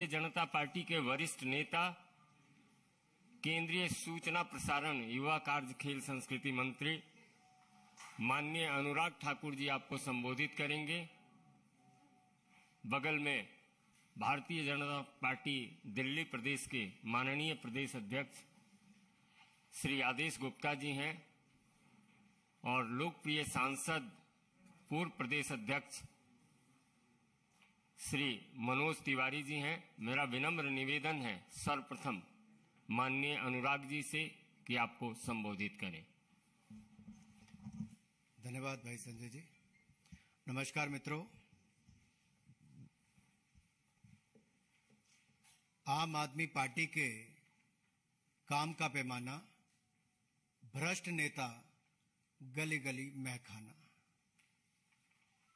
जनता party के वरिष्ठ नेता, केंद्रीय सूचना प्रसारण, युवा कार्य, खेल संस्कृति मंत्री माननीय अनुराग ठाकुर जी आपको संबोधित करेंगे। बगल में भारतीय जनता पार्टी दिल्ली प्रदेश के माननीय प्रदेश अध्यक्ष श्री आदेश गुप्ता जी हैं और लोकप्रिय सांसद पूर्व प्रदेश अध्यक्ष श्री मनोज तिवारी जी हैं। मेरा विनम्र निवेदन है सर्वप्रथम माननीय अनुराग जी से कि आपको संबोधित करें। धन्यवाद भाई संजय जी। नमस्कार मित्रों, आम आदमी पार्टी के काम का पैमाना, भ्रष्ट नेता, गली गली महखाना,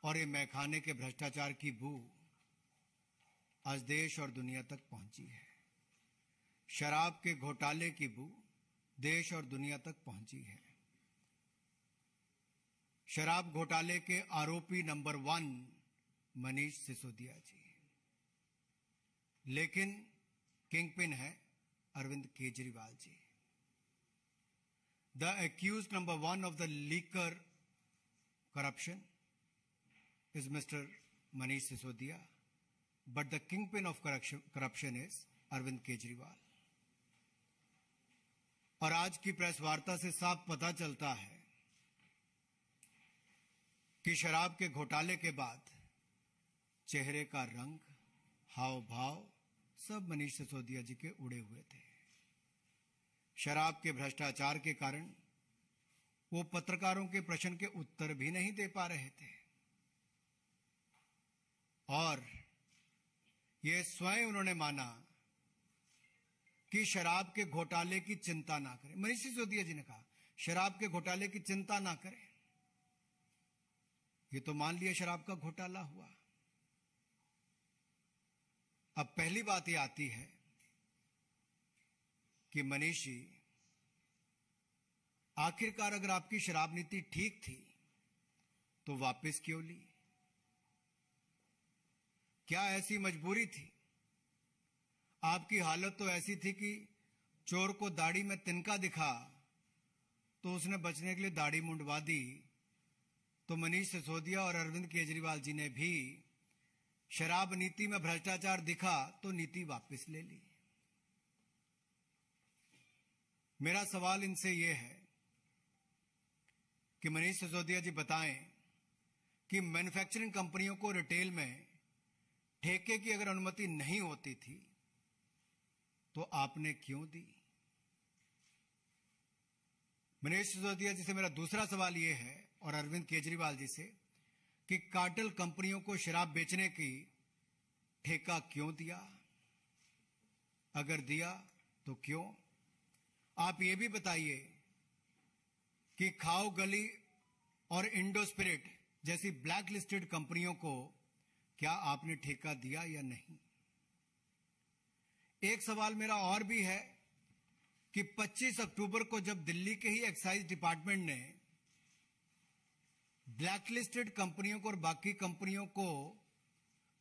और ये महखाने के भ्रष्टाचार की बू आज देश और दुनिया तक पहुंची है। शराब के घोटाले की बू देश और दुनिया तक पहुंची है। शराब घोटाले के आरोपी नंबर 1 मनीष सिसोदिया जी, लेकिन किंगपिन है Arvind Kejriwal ji. The accused number 1 of the liquor corruption is Mr. Manish Sisodia, but the kingpin of corruption is Arvind Kejriwal. और आज की प्रेस वार्ता से साफ पता चलता है कि शराब के घोटाले के बाद चेहरे का रंग, हाव भाव सब मनीष सिसोदिया जी के उड़े हुए थे। शराब के भ्रष्टाचार के कारण वो पत्रकारों के प्रश्न के उत्तर भी नहीं दे पा रहे थे और ये स्वयं उन्होंने माना कि शराब के घोटाले की चिंता ना करें। मनीष सिसोदिया जी ने कहा शराब के घोटाले की चिंता ना करें। ये तो मान लिया शराब का घोटाला हुआ। अब पहली बात ये आती है कि मनीष जी, आखिरकार अगर आपकी शराब नीति ठीक थी तो वापस क्यों ली? क्या ऐसी मजबूरी थी? आपकी हालत तो ऐसी थी कि चोर को दाढ़ी में तिनका दिखा तो उसने बचने के लिए दाढ़ी मुंडवा दी। तो मनीष सिसोदिया और अरविंद केजरीवाल जी ने भी शराब नीति में भ्रष्टाचार दिखा तो नीति वापस ले ली। मेरा सवाल इनसे यह है कि मनीष सिसोदिया जी बताएं कि मैन्युफैक्चरिंग कंपनियों को रिटेल में ठेके की अगर अनुमति नहीं होती थी तो आपने क्यों दी? मनीष सिसोदिया जी से मेरा दूसरा सवाल यह है और अरविंद केजरीवाल जी से कि कार्टेल कंपनियों को शराब बेचने की ठेका क्यों दिया? अगर दिया तो क्यों? आप ये भी बताइए कि खाओ गली और इंडो स्पिरिट जैसी ब्लैक लिस्टेड कंपनियों को क्या आपने ठेका दिया या नहीं? एक सवाल मेरा और भी है कि 25 अक्टूबर को जब दिल्ली के ही एक्साइज डिपार्टमेंट ने ब्लैकलिस्टेड कंपनियों को और बाकी कंपनियों को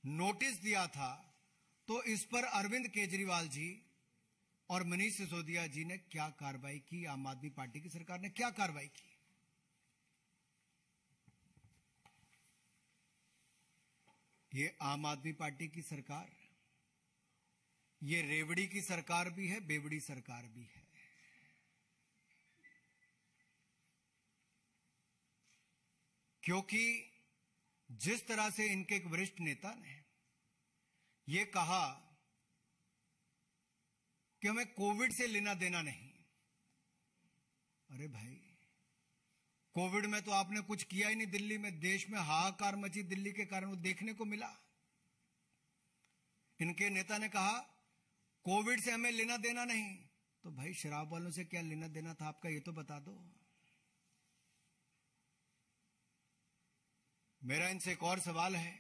नोटिस दिया था तो इस पर अरविंद केजरीवाल जी और मनीष सिसोदिया जी ने क्या कार्रवाई की? आम आदमी पार्टी की सरकार ने क्या कार्रवाई की? ये आम आदमी पार्टी की सरकार, ये रेवड़ी की सरकार भी है, बेवड़ी सरकार भी है। क्योंकि जिस तरह से इनके एक वरिष्ठ नेता ने यह कहा कि हमें कोविड से लेना देना नहीं। अरे भाई, कोविड में तो आपने कुछ किया ही नहीं। दिल्ली में, देश में हाहाकार मची दिल्ली के कारण, वो देखने को मिला। इनके नेता ने कहा कोविड से हमें लेना देना नहीं। तो भाई शराब वालों से क्या लेना देना था आपका, ये तो बता दो। मेरा इनसे एक और सवाल है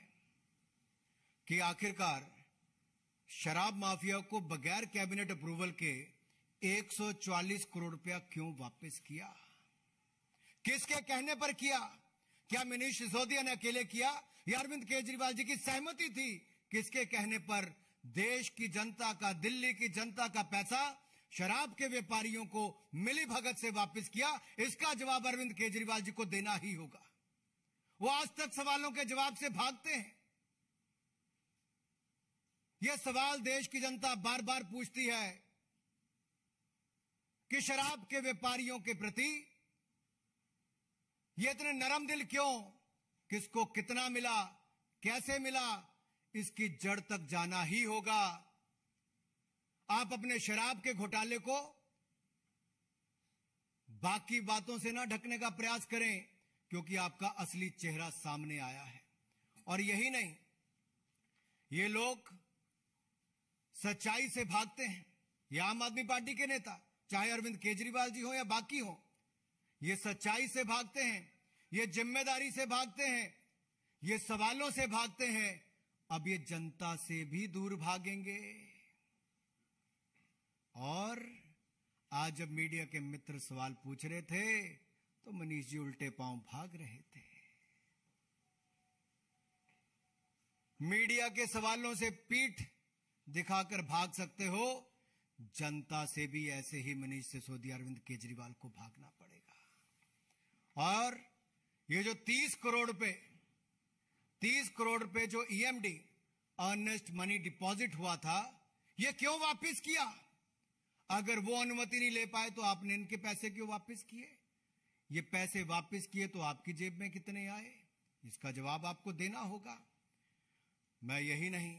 कि आखिरकार शराब माफिया को बगैर कैबिनेट अप्रूवल के 144 करोड़ रुपया क्यों वापस किया? किसके कहने पर किया? क्या मनीष सिसोदिया ने अकेले किया या अरविंद केजरीवाल जी की सहमति थी? किसके कहने पर देश की जनता का, दिल्ली की जनता का पैसा शराब के व्यापारियों को मिली भगत से वापस किया, इसका जवाब अरविंद केजरीवाल जी को देना ही होगा। वो आज तक सवालों के जवाब से भागते हैं। यह सवाल देश की जनता बार बार पूछती है कि शराब के व्यापारियों के प्रति ये इतने नरम दिल क्यों, किसको कितना मिला, कैसे मिला, इसकी जड़ तक जाना ही होगा। आप अपने शराब के घोटाले को बाकी बातों से ना ढकने का प्रयास करें, क्योंकि आपका असली चेहरा सामने आया है। और यही नहीं, ये लोग सच्चाई से भागते हैं। ये आम आदमी पार्टी के नेता, चाहे अरविंद केजरीवाल जी हो या बाकी हो, ये सच्चाई से भागते हैं, ये जिम्मेदारी से भागते हैं, ये सवालों से भागते हैं। अब ये जनता से भी दूर भागेंगे। और आज जब मीडिया के मित्र सवाल पूछ रहे थे तो मनीष जी उल्टे पांव भाग रहे थे। मीडिया के सवालों से पीठ दिखाकर भाग सकते हो, जनता से भी ऐसे ही मनीष सिसोदिया, अरविंद केजरीवाल को भागना पड़ेगा। और ये जो 30 करोड़ रुपए जो ईएमडी, अर्नेस्ट मनी डिपॉजिट हुआ था, ये क्यों वापस किया? अगर वो अनुमति नहीं ले पाए तो आपने इनके पैसे क्यों वापस किए? ये पैसे वापस किए तो आपकी जेब में कितने आए, इसका जवाब आपको देना होगा। मैं यही नहीं,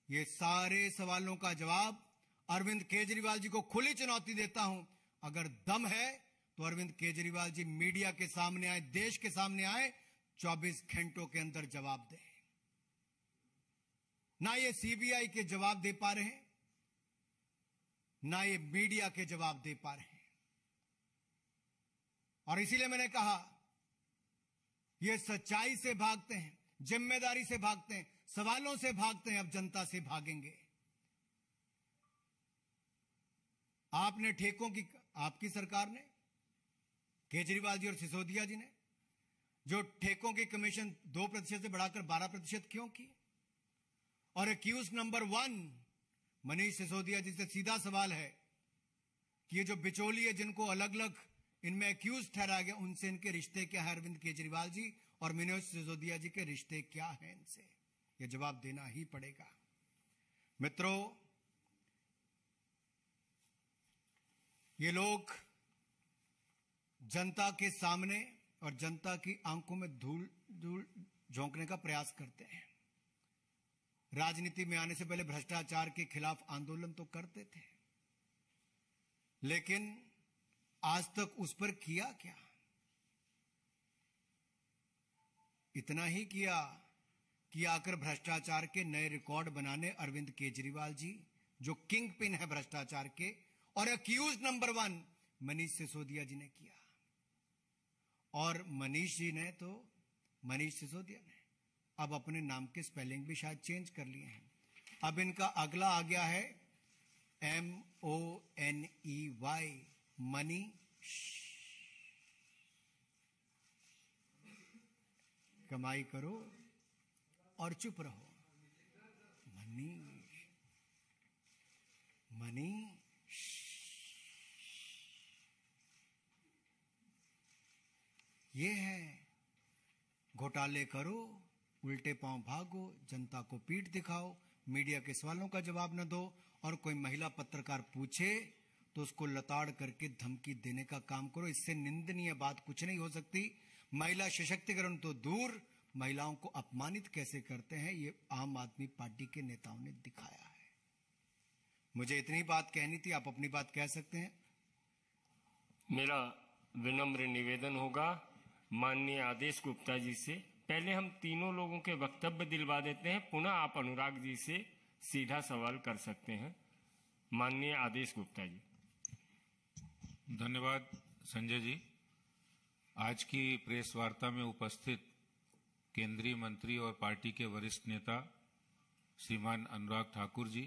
ये सारे सवालों का जवाब अरविंद केजरीवाल जी को खुली चुनौती देता हूं। अगर दम है तो अरविंद केजरीवाल जी मीडिया के सामने आए, देश के सामने आए, 24 घंटों के अंदर जवाब दें। ना ये सीबीआई के जवाब दे पा रहे हैं, ना ये मीडिया के जवाब दे पा रहे हैं। और इसीलिए मैंने कहा, ये सच्चाई से भागते हैं, जिम्मेदारी से भागते हैं, सवालों से भागते हैं, अब जनता से भागेंगे। आपने ठेकों की, आपकी सरकार ने, केजरीवाल जी और सिसोदिया जी ने जो ठेकों की कमीशन 2% से बढ़ाकर 12% क्यों की? और एक्यूज नंबर 1 मनीष सिसोदिया जी से सीधा सवाल है कि ये जो बिचौलिए जिनको अलग अलग इनमें एक्यूज ठहराया गया, उनसे इनके रिश्ते क्या है? अरविंद केजरीवाल जी और मनीष सिसोदिया जी के रिश्ते क्या हैं इनसे? ये जवाब देना ही पड़ेगा। मित्रों, ये लोग जनता के सामने और जनता की आंखों में धूल झोंकने का प्रयास करते हैं। राजनीति में आने से पहले भ्रष्टाचार के खिलाफ आंदोलन तो करते थे, लेकिन आज तक उस पर किया क्या? इतना ही किया कि आकर भ्रष्टाचार के नए रिकॉर्ड बनाने अरविंद केजरीवाल जी, जो किंग पिन है भ्रष्टाचार के, और एक्यूज नंबर 1 मनीष सिसोदिया जी ने किया। और मनीष सिसोदिया ने अब अपने नाम के स्पेलिंग भी शायद चेंज कर लिए हैं। अब इनका अगला आ गया है MONEY, मनी। कमाई करो और चुप रहो। मनी। ये है, घोटाले करो, उल्टे पांव भागो, जनता को पीठ दिखाओ, मीडिया के सवालों का जवाब न दो, और कोई महिला पत्रकार पूछे तो उसको लताड़ करके धमकी देने का काम करो। इससे निंदनीय बात कुछ नहीं हो सकती। महिला सशक्तिकरण तो दूर, महिलाओं को अपमानित कैसे करते हैं, ये आम आदमी पार्टी के नेताओं ने दिखाया है। मुझे इतनी बात कहनी थी, आप अपनी बात कह सकते हैं। मेरा विनम्र निवेदन होगा माननीय आदेश गुप्ता जी से, पहले हम तीनों लोगों के वक्तव्य दिलवा देते हैं, पुनः आप अनुराग जी से सीधा सवाल कर सकते हैं। माननीय आदेश गुप्ता जी। धन्यवाद संजय जी। आज की प्रेस वार्ता में उपस्थित केंद्रीय मंत्री और पार्टी के वरिष्ठ नेता श्रीमान अनुराग ठाकुर जी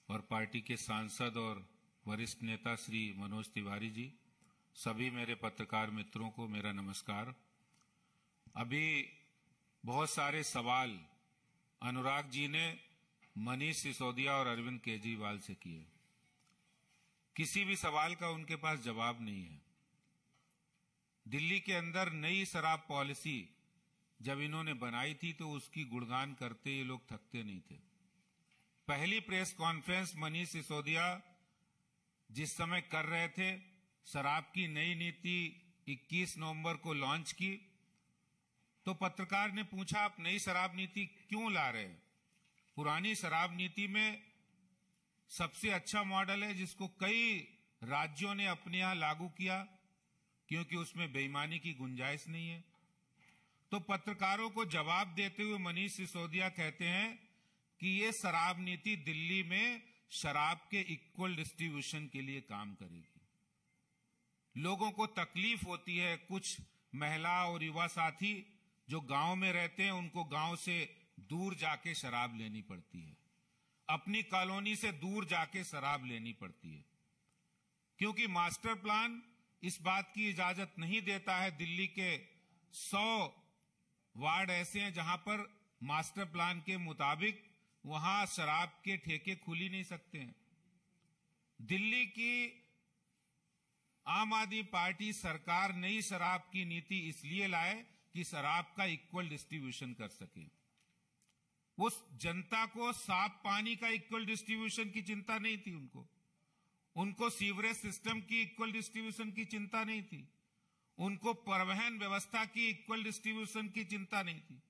और पार्टी के सांसद और वरिष्ठ नेता श्री मनोज तिवारी जी, सभी मेरे पत्रकार मित्रों को मेरा नमस्कार। अभी बहुत सारे सवाल अनुराग जी ने मनीष सिसोदिया और अरविंद केजरीवाल से किए। किसी भी सवाल का उनके पास जवाब नहीं है। दिल्ली के अंदर नई शराब पॉलिसी जब इन्होंने बनाई थी तो उसकी गुणगान करते ये लोग थकते नहीं थे। पहली प्रेस कॉन्फ्रेंस मनीष सिसोदिया जिस समय कर रहे थे, शराब की नई नीति 21 नवंबर को लॉन्च की, तो पत्रकार ने पूछा, आप नई शराब नीति क्यों ला रहे हैं? पुरानी शराब नीति में सबसे अच्छा मॉडल है जिसको कई राज्यों ने अपने यहां लागू किया, क्योंकि उसमें बेईमानी की गुंजाइश नहीं है। तो पत्रकारों को जवाब देते हुए मनीष सिसोदिया कहते हैं कि ये शराब नीति दिल्ली में शराब के इक्वल डिस्ट्रीब्यूशन के लिए काम करेगी। लोगों को तकलीफ होती है, कुछ महिला और युवा साथी जो गांव में रहते हैं उनको गांव से दूर जाके शराब लेनी पड़ती है, अपनी कॉलोनी से दूर जाके शराब लेनी पड़ती है, क्योंकि मास्टर प्लान इस बात की इजाजत नहीं देता है। दिल्ली के 100 वार्ड ऐसे हैं जहां पर मास्टर प्लान के मुताबिक वहां शराब के ठेके खुल ही नहीं सकते हैं। दिल्ली की आम आदमी पार्टी सरकार नई शराब की नीति इसलिए लाए कि शराब का इक्वल डिस्ट्रीब्यूशन कर सके। उस जनता को साफ पानी का इक्वल डिस्ट्रीब्यूशन की चिंता नहीं थी, उनको सीवरेज सिस्टम की इक्वल डिस्ट्रीब्यूशन की चिंता नहीं थी, उनको परिवहन व्यवस्था की इक्वल डिस्ट्रीब्यूशन की चिंता नहीं थी,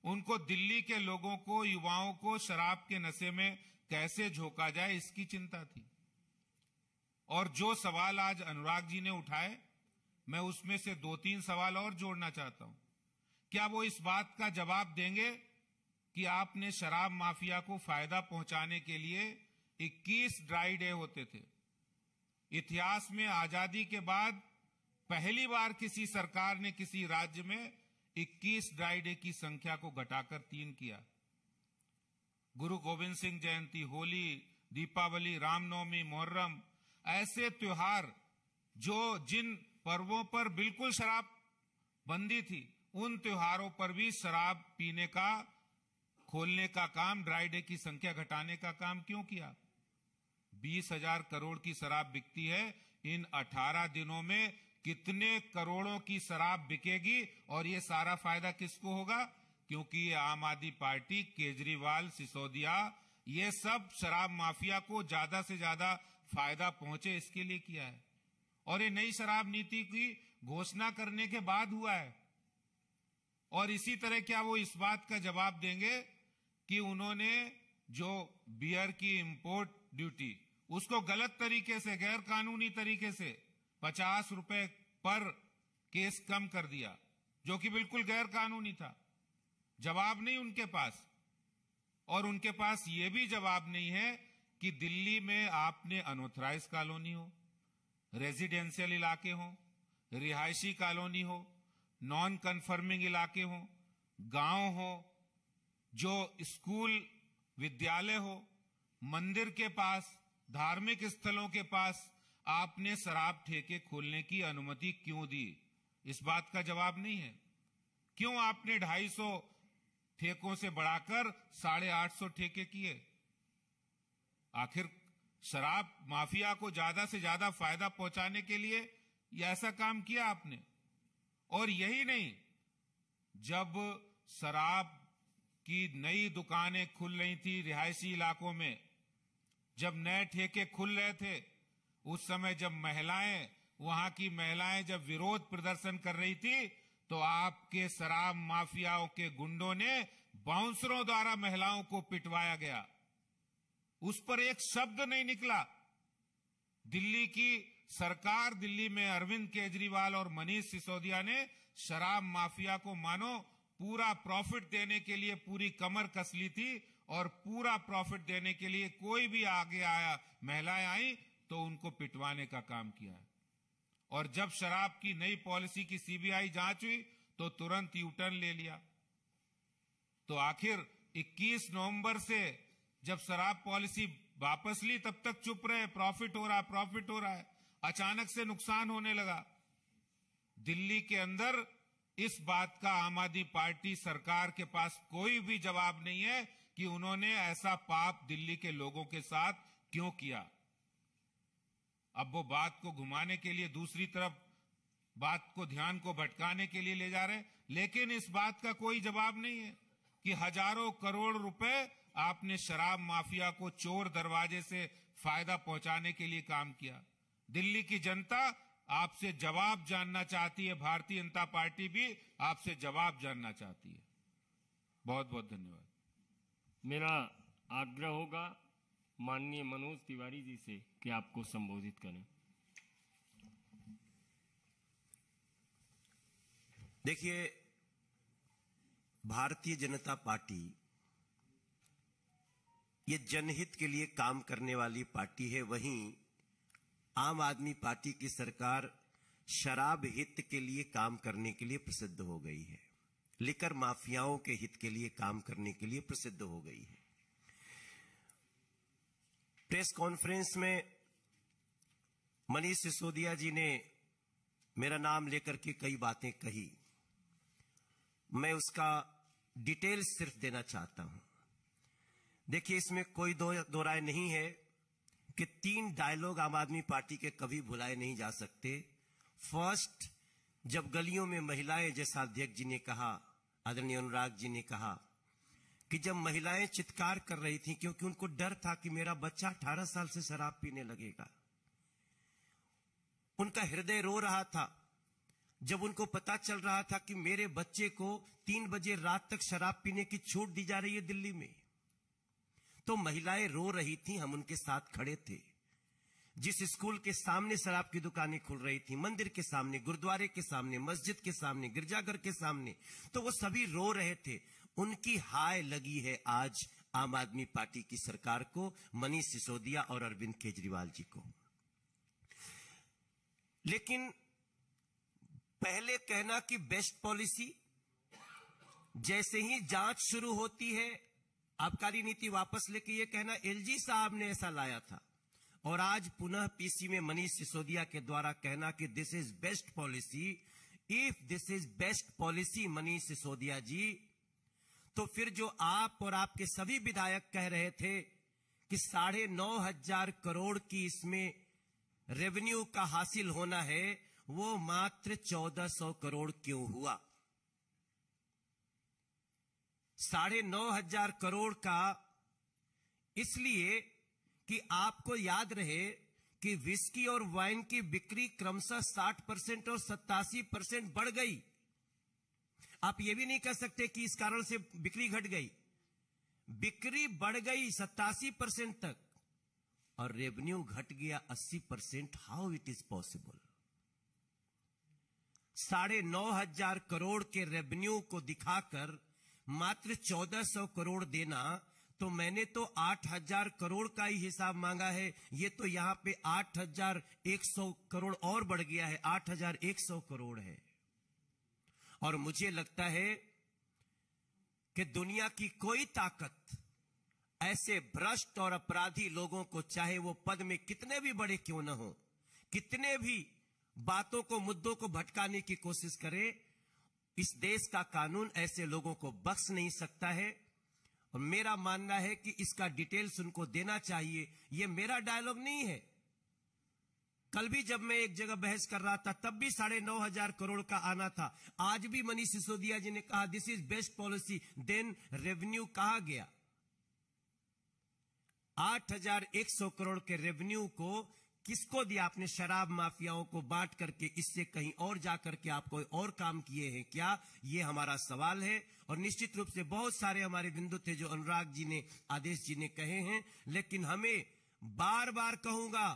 उनको दिल्ली के लोगों को, युवाओं को शराब के नशे में कैसे झोंका जाए इसकी चिंता थी। और जो सवाल आज अनुराग जी ने उठाए, मैं उसमें से 2-3 सवाल और जोड़ना चाहता हूं। क्या वो इस बात का जवाब देंगे कि आपने शराब माफिया को फायदा पहुंचाने के लिए 21 ड्राई डे होते थे? इतिहास में आजादी के बाद पहली बार किसी सरकार ने किसी राज्य में 21 ड्राई डे की संख्या को घटाकर 3 किया। गुरु गोविंद सिंह जयंती, होली, दीपावली, रामनवमी, मुहर्रम, ऐसे त्योहार जो जिन पर्वों पर बिल्कुल शराब बंदी थी, उन त्योहारों पर भी शराब पीने का, खोलने का काम, ड्राई डे की संख्या घटाने का काम क्यों किया? 20,000 करोड़ की शराब बिकती है, इन 18 दिनों में कितने करोड़ों की शराब बिकेगी और ये सारा फायदा किसको होगा? क्योंकि ये आम आदमी पार्टी, केजरीवाल, सिसोदिया, ये सब शराब माफिया को ज्यादा से ज्यादा फायदा पहुंचे इसके लिए किया है। और ये नई शराब नीति की घोषणा करने के बाद हुआ है। और इसी तरह क्या वो इस बात का जवाब देंगे कि उन्होंने जो बियर की इंपोर्ट ड्यूटी उसको गलत तरीके से, गैर कानूनी तरीके से 50 रुपए पर केस कम कर दिया, जो कि बिल्कुल गैर कानूनी था? जवाब नहीं उनके पास। और उनके पास ये भी जवाब नहीं है कि दिल्ली में आपने अनऑथराइज कॉलोनी हो, रेजिडेंशियल इलाके हो, रिहायशी कॉलोनी हो, नॉन कन्फर्मिंग इलाके हो, गांव हो, जो स्कूल विद्यालय हो, मंदिर के पास, धार्मिक स्थलों के पास आपने शराब ठेके खोलने की अनुमति क्यों दी? इस बात का जवाब नहीं है। क्यों आपने 250 ठेकों से बढ़ाकर 850 ठेके किए? आखिर शराब माफिया को ज्यादा से ज्यादा फायदा पहुंचाने के लिए यह ऐसा काम किया आपने। और यही नहीं, जब शराब की नई दुकानें खुल रही थी रिहायशी इलाकों में, जब नए ठेके खुल रहे थे, उस समय जब महिलाएं, वहां की महिलाएं जब विरोध प्रदर्शन कर रही थी, तो आपके शराब माफियाओं के गुंडों ने बाउंसरों द्वारा महिलाओं को पिटवाया गया। उस पर एक शब्द नहीं निकला। दिल्ली की सरकार, दिल्ली में अरविंद केजरीवाल और मनीष सिसोदिया ने शराब माफिया को मानो पूरा प्रॉफिट देने के लिए पूरी कमर कस ली थी, और पूरा प्रॉफिट देने के लिए कोई भी आगे आया, महिलाएं आई तो उनको पिटवाने का काम किया है। और जब शराब की नई पॉलिसी की सीबीआई जांच हुई तो तुरंत यूटर्न ले लिया। तो आखिर 21 नवंबर से जब शराब पॉलिसी वापस ली तब तक चुप रहे, प्रॉफिट हो रहा है। अचानक से नुकसान होने लगा। दिल्ली के अंदर इस बात का आम आदमी पार्टी सरकार के पास कोई भी जवाब नहीं है कि उन्होंने ऐसा पाप दिल्ली के लोगों के साथ क्यों किया। अब वो बात को घुमाने के लिए दूसरी तरफ बात को, ध्यान को भटकाने के लिए ले जा रहे हैं, लेकिन इस बात का कोई जवाब नहीं है कि हजारों करोड़ रुपए आपने शराब माफिया को चोर दरवाजे से फायदा पहुंचाने के लिए काम किया। दिल्ली की जनता आपसे जवाब जानना चाहती है, भारतीय जनता पार्टी भी आपसे जवाब जानना चाहती है। बहुत बहुत धन्यवाद। मेरा आग्रह होगा माननीय मनोज तिवारी जी से कि आपको संबोधित करें। देखिए, भारतीय जनता पार्टी ये जनहित के लिए काम करने वाली पार्टी है। वहीं आम आदमी पार्टी की सरकार शराब हित के लिए काम करने के लिए प्रसिद्ध हो गई है, लिकर माफियाओं के हित के लिए काम करने के लिए प्रसिद्ध हो गई है। प्रेस कॉन्फ्रेंस में मनीष सिसोदिया जी ने मेरा नाम लेकर के कई बातें कही। मैं उसका डिटेल्स सिर्फ देना चाहता हूं। देखिए, इसमें कोई दो राय नहीं है कि 3 डायलॉग आम आदमी पार्टी के कभी भुलाए नहीं जा सकते। फर्स्ट, जब गलियों में महिलाएं, जैसा अध्यक्ष जी ने कहा, आदरणीय अनुराग जी ने कहा कि जब महिलाएं चित्कार कर रही थी क्योंकि उनको डर था कि मेरा बच्चा 18 साल से शराब पीने लगेगा, उनका हृदय रो रहा था जब उनको पता चल रहा था कि मेरे बच्चे को 3 बजे रात तक शराब पीने की छूट दी जा रही है दिल्ली में, तो महिलाएं रो रही थी, हम उनके साथ खड़े थे। जिस स्कूल के सामने शराब की दुकानें खुल रही थी, मंदिर के सामने, गुरुद्वारे के सामने, मस्जिद के सामने, गिरजाघर के सामने, तो वो सभी रो रहे थे। उनकी हाय लगी है आज आम आदमी पार्टी की सरकार को, मनीष सिसोदिया और अरविंद केजरीवाल जी को। लेकिन पहले कहना कि बेस्ट पॉलिसी, जैसे ही जांच शुरू होती है आबकारी नीति वापस लेके ये कहना एलजी साहब ने ऐसा लाया था, और आज पुनः पीसी में मनीष सिसोदिया के द्वारा कहना कि this is best policy. If this is best policy Manish Sisodia ji, तो फिर जो आप और आपके सभी विधायक कह रहे थे कि 9,500 करोड़ की इसमें रेवेन्यू का हासिल होना है, वो मात्र 1,400 करोड़ क्यों हुआ? 9,500 करोड़ का इसलिए कि आपको याद रहे कि विस्की और वाइन की बिक्री क्रमशः 60% और 87% बढ़ गई। आप यह भी नहीं कह सकते कि इस कारण से बिक्री घट गई। बिक्री बढ़ गई 87% तक और रेवेन्यू घट गया 80%। How it is possible? 9,500 crore के रेवेन्यू को दिखाकर मात्र 1,400 करोड़ देना, तो मैंने तो 8,000 करोड़ का ही हिसाब मांगा है। ये तो यहां पे 8,100 करोड़ और बढ़ गया है, 8,100 करोड़ है। और मुझे लगता है कि दुनिया की कोई ताकत ऐसे भ्रष्ट और अपराधी लोगों को, चाहे वो पद में कितने भी बड़े क्यों न हो, कितने भी बातों को, मुद्दों को भटकाने की कोशिश करे, इस देश का कानून ऐसे लोगों को बख्श नहीं सकता है। और मेरा मानना है कि इसका डिटेल्स उनको देना चाहिए। यह मेरा डायलॉग नहीं है। कल भी जब मैं एक जगह बहस कर रहा था तब भी 9,500 करोड़ का आना था। आज भी मनीष सिसोदिया जी ने कहा this is best policy, then revenue कहां गया? 8,100 करोड़ के रेवेन्यू को किसको दिया आपने? शराब माफियाओं को बांट करके, इससे कहीं और जाकर के आप कोई और काम किए हैं क्या? ये हमारा सवाल है। और निश्चित रूप से बहुत सारे हमारे बिंदु थे जो अनुराग जी ने, आदेश जी ने कहे हैं, लेकिन हमें बार बार कहूंगा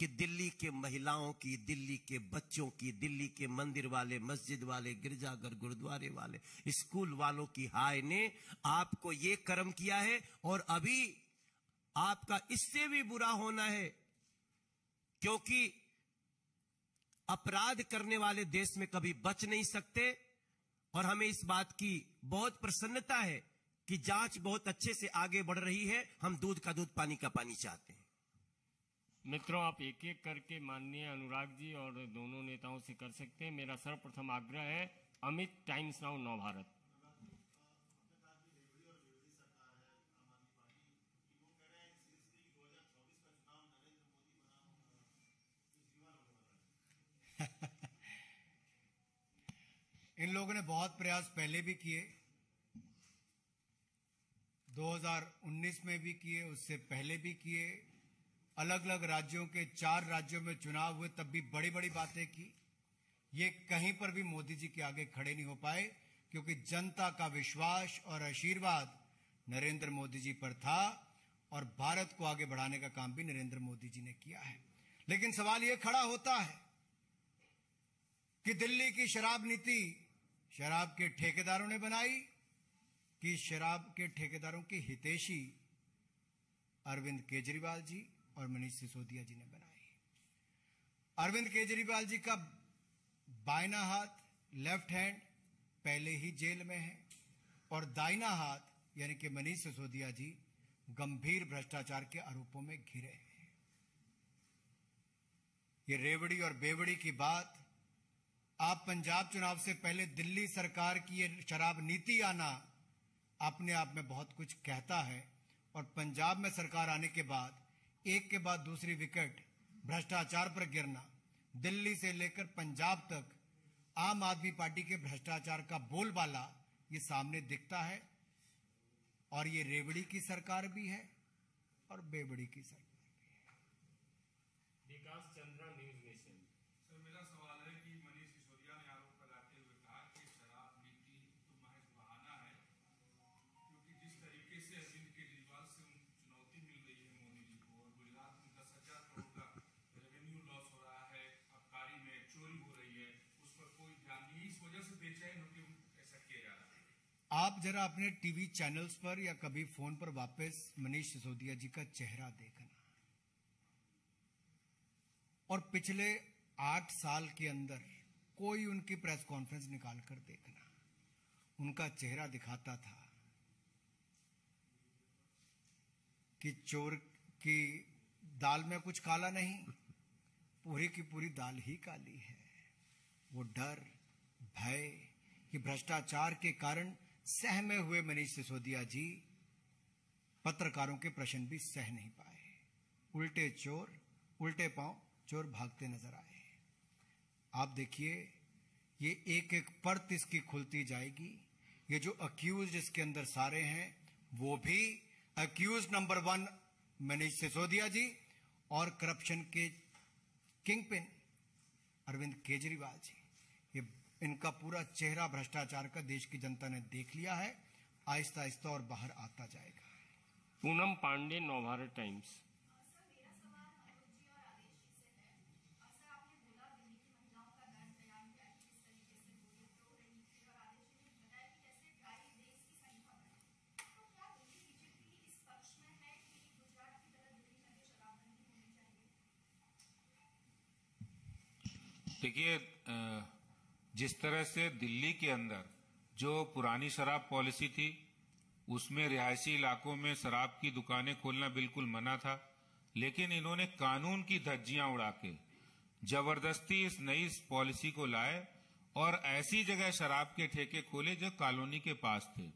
कि दिल्ली के महिलाओं की, दिल्ली के बच्चों की, दिल्ली के मंदिर वाले, मस्जिद वाले, गिरजाघर, गुरुद्वारे वाले, स्कूल वालों की हाय ने आपको ये कर्म किया है। और अभी आपका इससे भी बुरा होना है, क्योंकि अपराध करने वाले देश में कभी बच नहीं सकते। और हमें इस बात की बहुत प्रसन्नता है कि जांच बहुत अच्छे से आगे बढ़ रही है। हम दूध का दूध, पानी का पानी चाहते हैं। मित्रों, आप एक एक करके माननीय अनुराग जी और दोनों नेताओं से कर सकते हैं। मेरा सर्वप्रथम आग्रह है, अमित, टाइम्स नाउ नव भारत। इन लोगों ने बहुत प्रयास पहले भी किए, 2019 में भी किए, उससे पहले भी किए, अलग अलग राज्यों के 4 राज्यों में चुनाव हुए तब भी बड़ी बड़ी बातें की। ये कहीं पर भी मोदी जी के आगे खड़े नहीं हो पाए, क्योंकि जनता का विश्वास और आशीर्वाद नरेंद्र मोदी जी पर था और भारत को आगे बढ़ाने का काम भी नरेंद्र मोदी जी ने किया है। लेकिन सवाल यह खड़ा होता है कि दिल्ली की शराब नीति शराब के ठेकेदारों ने बनाई कि शराब के ठेकेदारों की हितैषी अरविंद केजरीवाल जी और मनीष सिसोदिया जी ने बनाई। अरविंद केजरीवाल जी का बायना हाथ, लेफ्ट हैंड, पहले ही जेल में है और दाहिना हाथ यानी कि मनीष सिसोदिया जी गंभीर भ्रष्टाचार के आरोपों में घिरे हैं। ये रेवड़ी और बेवड़ी की बात, आप पंजाब चुनाव से पहले दिल्ली सरकार की ये शराब नीति आना अपने आप में बहुत कुछ कहता है, और पंजाब में सरकार आने के बाद एक के बाद दूसरी विकेट भ्रष्टाचार पर गिरना, दिल्ली से लेकर पंजाब तक आम आदमी पार्टी के भ्रष्टाचार का बोलबाला ये सामने दिखता है। और ये रेवड़ी की सरकार भी है और बेवड़ी की सरकार भी है। विकास चंद्रा, न्यूज नेशन। सर, मेरा सवाल है कि मनीष सिसोदिया ने आरोप लगाते हुए कहा कि शराब नीति तो महज बहाना है, क्योंकि जिस तरीके से अरविंद केजरीवाल से चुनौती मिल रही है मोदी जी को, और गुजरात में 10,000 करोड़ का रेवेन्यू लॉस हो रहा है, आबकारी में चोरी हो रही है, उस पर कोई ध्यान नहीं, इस वजह से बेचैन होकर ऐसा किया जा रहा है। आप जरा अपने टीवी चैनल्स पर या कभी फोन पर वापस मनीष सिसोदिया जी का चेहरा देखना और पिछले 8 साल के अंदर कोई उनकी प्रेस कॉन्फ्रेंस निकाल कर देखना। उनका चेहरा दिखाता था कि चोर की दाल में कुछ काला नहीं, पूरी की पूरी दाल ही काली है। वो डर, भय, कि भ्रष्टाचार के कारण सहमे हुए मनीष सिसोदिया जी पत्रकारों के प्रश्न भी सह नहीं पाए। उल्टे चोर, उल्टे पांव चोर भागते नजर आए। आप देखिए, ये एक एक परत इसकी खुलती जाएगी। ये जो अक्यूज इसके अंदर सारे हैं, वो भी अक्यूज नंबर 1 मनीष सिसोदिया जी और करप्शन के किंगपिन अरविंद केजरीवाल जी। ये इनका पूरा चेहरा भ्रष्टाचार का देश की जनता ने देख लिया है, आहिस्ता आहिस्ता और बाहर आता जाएगा। पूनम पांडे, नवभारत टाइम्स। देखिए, जिस तरह से दिल्ली के अंदर जो पुरानी शराब पॉलिसी थी, उसमें रिहायशी इलाकों में शराब की दुकानें खोलना बिल्कुल मना था, लेकिन इन्होंने कानून की धज्जियां उड़ा के जबरदस्ती इस नई पॉलिसी को लाए और ऐसी जगह शराब के ठेके खोले जो कॉलोनी के पास थे।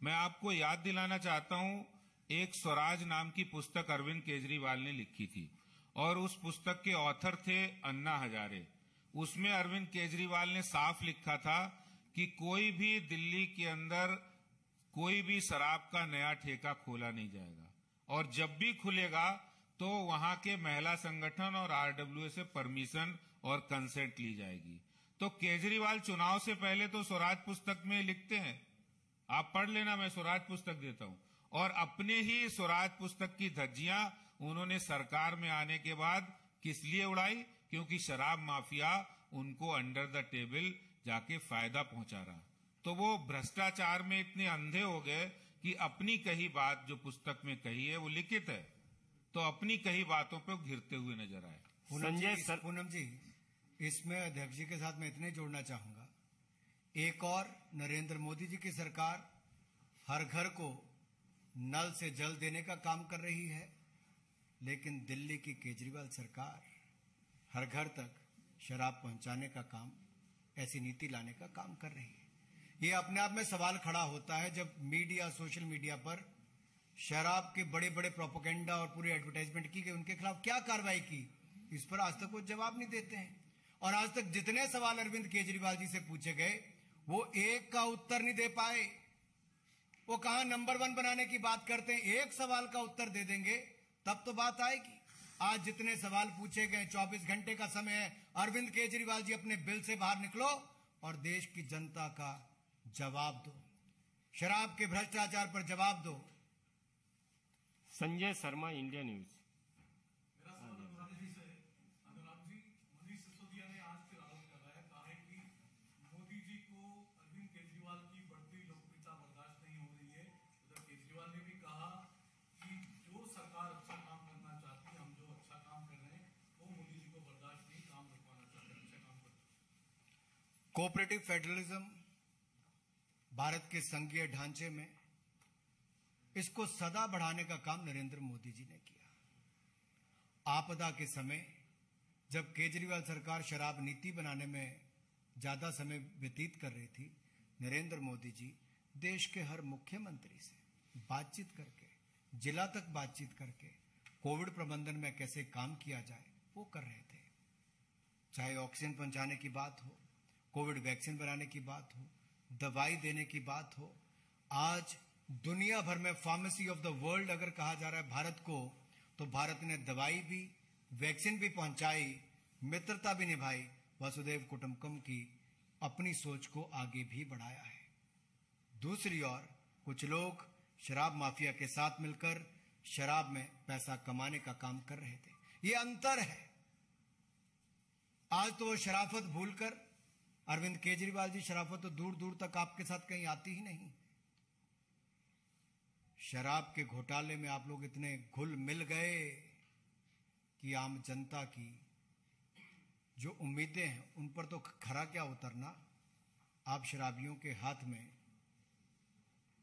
मैं आपको याद दिलाना चाहता हूं, एक स्वराज नाम की पुस्तक अरविंद केजरीवाल ने लिखी थी और उस पुस्तक के ऑथर थे अन्ना हजारे। उसमें अरविंद केजरीवाल ने साफ लिखा था कि कोई भी दिल्ली के अंदर कोई भी शराब का नया ठेका खोला नहीं जाएगा, और जब भी खुलेगा तो वहां के महिला संगठन और आरडब्ल्यूए से परमिशन और कंसेंट ली जाएगी। तो केजरीवाल चुनाव से पहले तो स्वराज पुस्तक में लिखते हैं, आप पढ़ लेना, मैं स्वराज पुस्तक देता हूं, और अपने ही स्वराज पुस्तक की धज्जियां उन्होंने सरकार में आने के बाद किस लिए उड़ाई? क्योंकि शराब माफिया उनको अंडर द टेबल जाके फायदा पहुंचा रहा। तो वो भ्रष्टाचार में इतने अंधे हो गए कि अपनी कही बात जो पुस्तक में कही है वो लिखित है, तो अपनी कही बातों पे घिरते हुए नजर आए। पूनम जी, इसमें अध्यक्ष जी के साथ मैं इतने जोड़ना चाहूंगा, एक और नरेंद्र मोदी जी की सरकार हर घर को नल से जल देने का काम कर रही है, लेकिन दिल्ली की केजरीवाल सरकार हर घर तक शराब पहुंचाने का काम, ऐसी नीति लाने का काम कर रही है। ये अपने आप में सवाल खड़ा होता है जब मीडिया, सोशल मीडिया पर शराब के बड़े बड़े प्रोपेगेंडा और पूरी एडवर्टाइजमेंट की गई, उनके खिलाफ क्या कार्रवाई की, इस पर आज तक वो जवाब नहीं देते हैं। और आज तक जितने सवाल अरविंद केजरीवाल जी से पूछे गए वो एक का उत्तर नहीं दे पाए। वो कहां नंबर 1 बनाने की बात करते हैं, एक सवाल का उत्तर दे देंगे तब तो बात आएगी। आज जितने सवाल पूछे गए, 24 घंटे का समय है, अरविंद केजरीवाल जी अपने बिल से बाहर निकलो और देश की जनता का जवाब दो, शराब के भ्रष्टाचार पर जवाब दो। Sanjay Sharma, India news. Cooperative federalism Bharat के संघीय ढांचे में इसको सदा बढ़ाने का काम नरेंद्र मोदी जी ने किया। आपदा के समय जब केजरीवाल सरकार शराब नीति बनाने में ज्यादा समय व्यतीत कर रही थी, नरेंद्र मोदी जी देश के हर मुख्यमंत्री से बातचीत करके, जिला तक बातचीत करके कोविड प्रबंधन में कैसे काम किया जाए वो कर रहे थे। चाहे ऑक्सीजन पहुंचाने की बात हो, कोविड वैक्सीन बनाने की बात हो, दवाई देने की बात हो। आज दुनिया भर में फार्मेसी ऑफ द वर्ल्ड अगर कहा जा रहा है भारत को, तो भारत ने दवाई भी, वैक्सीन भी पहुंचाई, मित्रता भी निभाई, वसुधैव कुटुंबकम की अपनी सोच को आगे भी बढ़ाया है। दूसरी ओर कुछ लोग शराब माफिया के साथ मिलकर शराब में पैसा कमाने का काम कर रहे थे। ये अंतर है। आज तो वो शराफत भूलकर, अरविंद केजरीवाल जी शराफत तो दूर दूर तक आपके साथ कहीं आती ही नहीं। शराब के घोटाले में आप लोग इतने घुल मिल गए कि आम जनता की जो उम्मीदें हैं उन पर तो खरा क्या उतरना, आप शराबियों के हाथ में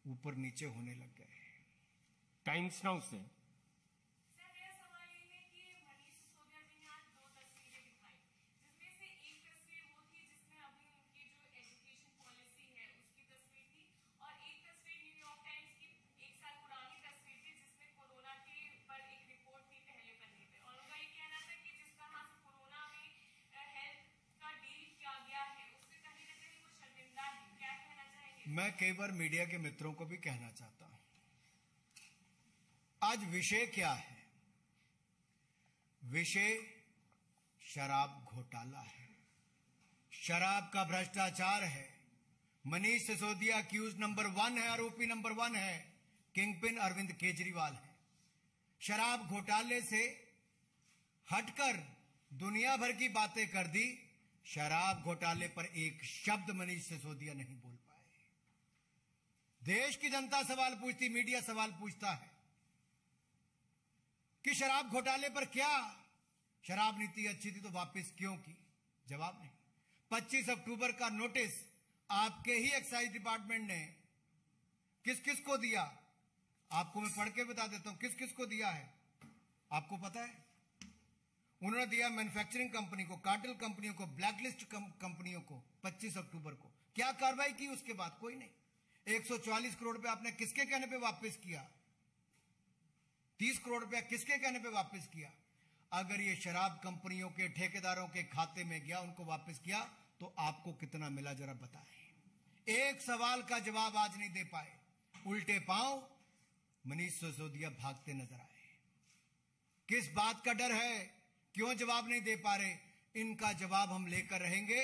ऊपर नीचे होने लग गए। टाइम्स नाउ से मैं कई बार मीडिया के मित्रों को भी कहना चाहता हूं, आज विषय क्या है? विषय शराब घोटाला है, शराब का भ्रष्टाचार है। मनीष सिसोदिया अक्यूज नंबर 1 है, आरोपी नंबर 1 है, किंगपिन अरविंद केजरीवाल है। शराब घोटाले से हटकर दुनिया भर की बातें कर दी, शराब घोटाले पर एक शब्द मनीष सिसोदिया नहीं बोल पाए। देश की जनता सवाल पूछती, मीडिया सवाल पूछता है कि शराब घोटाले पर क्या, शराब नीति अच्छी थी तो वापस क्यों की? जवाब नहीं। 25 अक्टूबर का नोटिस आपके ही एक्साइज डिपार्टमेंट ने किस किस को दिया? आपको मैं पढ़ के बता देता हूं किस किस को दिया है। आपको पता है? उन्होंने दिया मैन्युफैक्चरिंग कंपनी को, कार्टेल कंपनियों को, ब्लैकलिस्ट कंपनियों को 25 अक्टूबर को। क्या कार्रवाई की उसके बाद? कोई नहीं। 144 करोड़ रुपए आपने किसके कहने पे वापस किया? 30 करोड़ रुपया किसके कहने पे वापस किया? अगर ये शराब कंपनियों के ठेकेदारों के खाते में गया, उनको वापस किया, तो आपको कितना मिला जरा बताएं। एक सवाल का जवाब आज नहीं दे पाए। उल्टे पांव मनीष सिसोदिया भागते नजर आए। किस बात का डर है? क्यों जवाब नहीं दे पा रहे? इनका जवाब हम लेकर रहेंगे।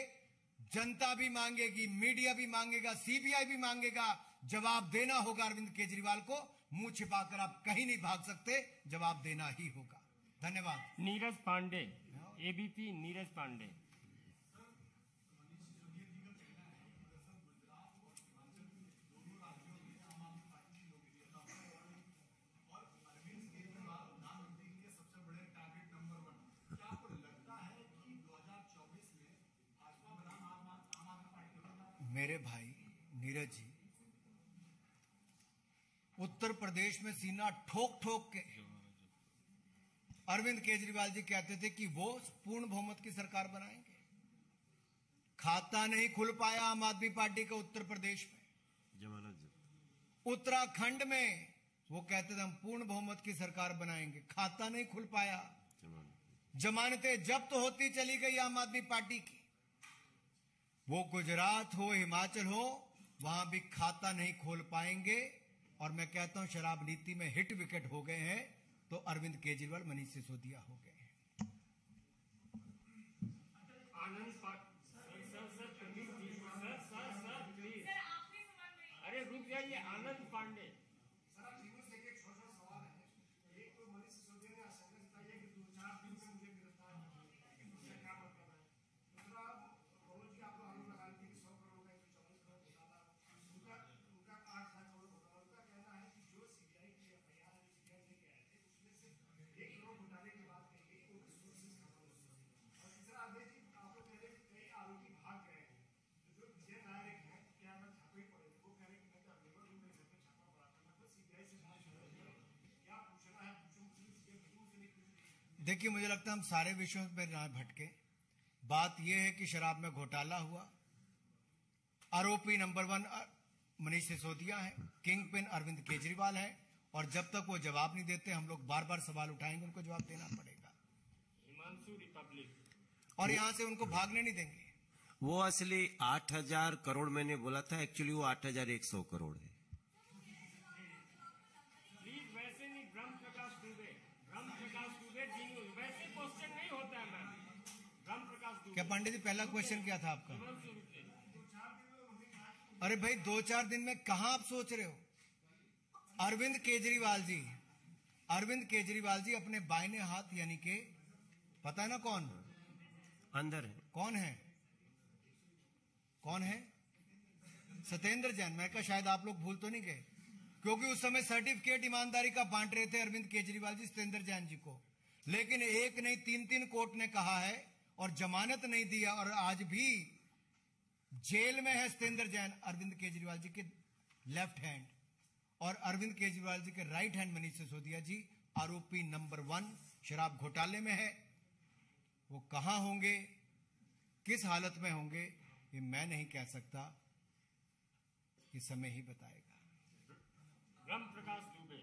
जनता भी मांगेगी, मीडिया भी मांगेगा, सीबीआई भी मांगेगा। जवाब देना होगा अरविंद केजरीवाल को। मुंह छिपाकर आप कहीं नहीं भाग सकते, जवाब देना ही होगा। धन्यवाद। नीरज पांडे, एबीपी नीरज पांडे। मेरे भाई नीरज जी, उत्तर प्रदेश में सीना ठोक ठोक के अरविंद केजरीवाल जी कहते थे कि वो पूर्ण बहुमत की सरकार बनाएंगे। खाता नहीं खुल पाया आम आदमी पार्टी का उत्तर प्रदेश में। उत्तराखंड में वो कहते थे हम पूर्ण बहुमत की सरकार बनाएंगे, खाता नहीं खुल पाया। जमानतें जब्त होती चली गई आम आदमी पार्टी की। वो गुजरात हो, हिमाचल हो, वहां भी खाता नहीं खोल पाएंगे। और मैं कहता हूं शराब नीति में हिट विकेट हो गए हैं तो अरविंद केजरीवाल, मनीष सिसोदिया हो गए हैं। अरे रुक जाइए आनंद पांडे। देखिए, मुझे लगता है हम सारे विषयों पर ना भटके। बात यह है कि शराब में घोटाला हुआ, आरोपी नंबर 1 मनीष सिसोदिया है, किंग पिन अरविंद केजरीवाल है, और जब तक वो जवाब नहीं देते हम लोग बार बार सवाल उठाएंगे, उनको जवाब देना पड़ेगा। हिमांशु रिपब्लिक। और यहां से उनको भागने नहीं देंगे। वो असली 8,000 करोड़ मैंने बोला था, एक्चुअली वो 8,100 करोड़ है। प्लीज वैसे नहीं, ब्रह्म प्रकाश दुबे वैसे क्वेश्चन नहीं होता है मैम। ब्रह्म प्रकाश दुबे। क्या पांडे जी, पहला क्वेश्चन क्या था आपका? अरे भाई, 2-4 दिन में कहां आप सोच रहे हो? अरविंद केजरीवाल जी अपने बाइने हाथ, यानी के पता है ना कौन अंदर है, कौन है? सत्येंद्र जैन। मैं कहा शायद आप लोग भूल तो नहीं गए, क्योंकि उस समय सर्टिफिकेट ईमानदारी का बांट रहे थे अरविंद केजरीवाल जी सत्येंद्र जैन जी को, लेकिन एक नहीं 3 कोर्ट ने कहा है और जमानत नहीं दिया, और आज भी जेल में है सत्येंद्र जैन, अरविंद केजरीवाल जी के लेफ्ट हैंड, और अरविंद केजरीवाल जी के राइट हैंड मनीष सिसोदिया जी आरोपी नंबर 1 शराब घोटाले में है। वो कहां होंगे, किस हालत में होंगे, ये मैं नहीं कह सकता, ये समय ही बताएगा। ब्रह्म प्रकाश दुबे।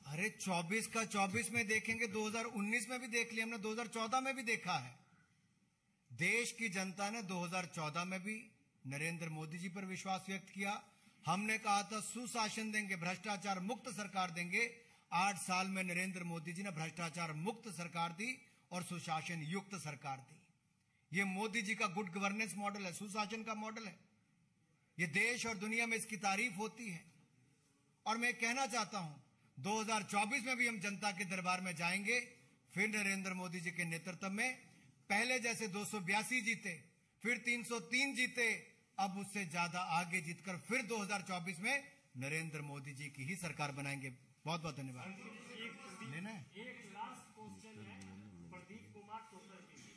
अरे 24 का 24 में देखेंगे, 2019 में भी देख लिया हमने, 2014 में भी देखा है। देश की जनता ने 2014 में भी नरेंद्र मोदी जी पर विश्वास व्यक्त किया। हमने कहा था सुशासन देंगे, भ्रष्टाचार मुक्त सरकार देंगे। 8 साल में नरेंद्र मोदी जी ने भ्रष्टाचार मुक्त सरकार दी और सुशासन युक्त सरकार दी। ये मोदी जी का गुड गवर्नेंस मॉडल है, सुशासन का मॉडल है। ये देश और दुनिया में इसकी तारीफ होती है। और मैं कहना चाहता हूं 2024 में भी हम जनता के दरबार में जाएंगे, फिर नरेंद्र मोदी जी के नेतृत्व में। पहले जैसे 282 जीते, फिर 303 जीते, अब उससे ज्यादा आगे जीतकर फिर 2024 में नरेंद्र मोदी जी की ही सरकार बनाएंगे। बहुत बहुत धन्यवाद। लेना है एक लास्ट क्वेश्चन है प्रदीप कुमार टोकर के लिए।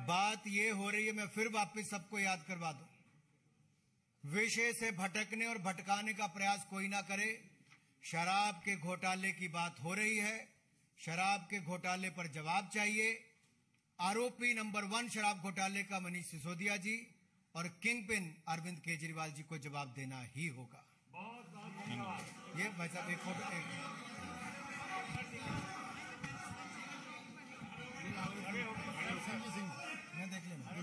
बात ये हो रही है, मैं फिर वापस सबको याद करवा दूं, विषय से भटकने और भटकाने का प्रयास कोई ना करे। शराब के घोटाले की बात हो रही है, शराब के घोटाले पर जवाब चाहिए। आरोपी नंबर 1 शराब घोटाले का मनीष सिसोदिया जी और किंग पिन अरविंद केजरीवाल जी को जवाब देना ही होगा। बहुत बहुत धन्यवाद। ये भाई साहब एक फोटो मैं देख लेना।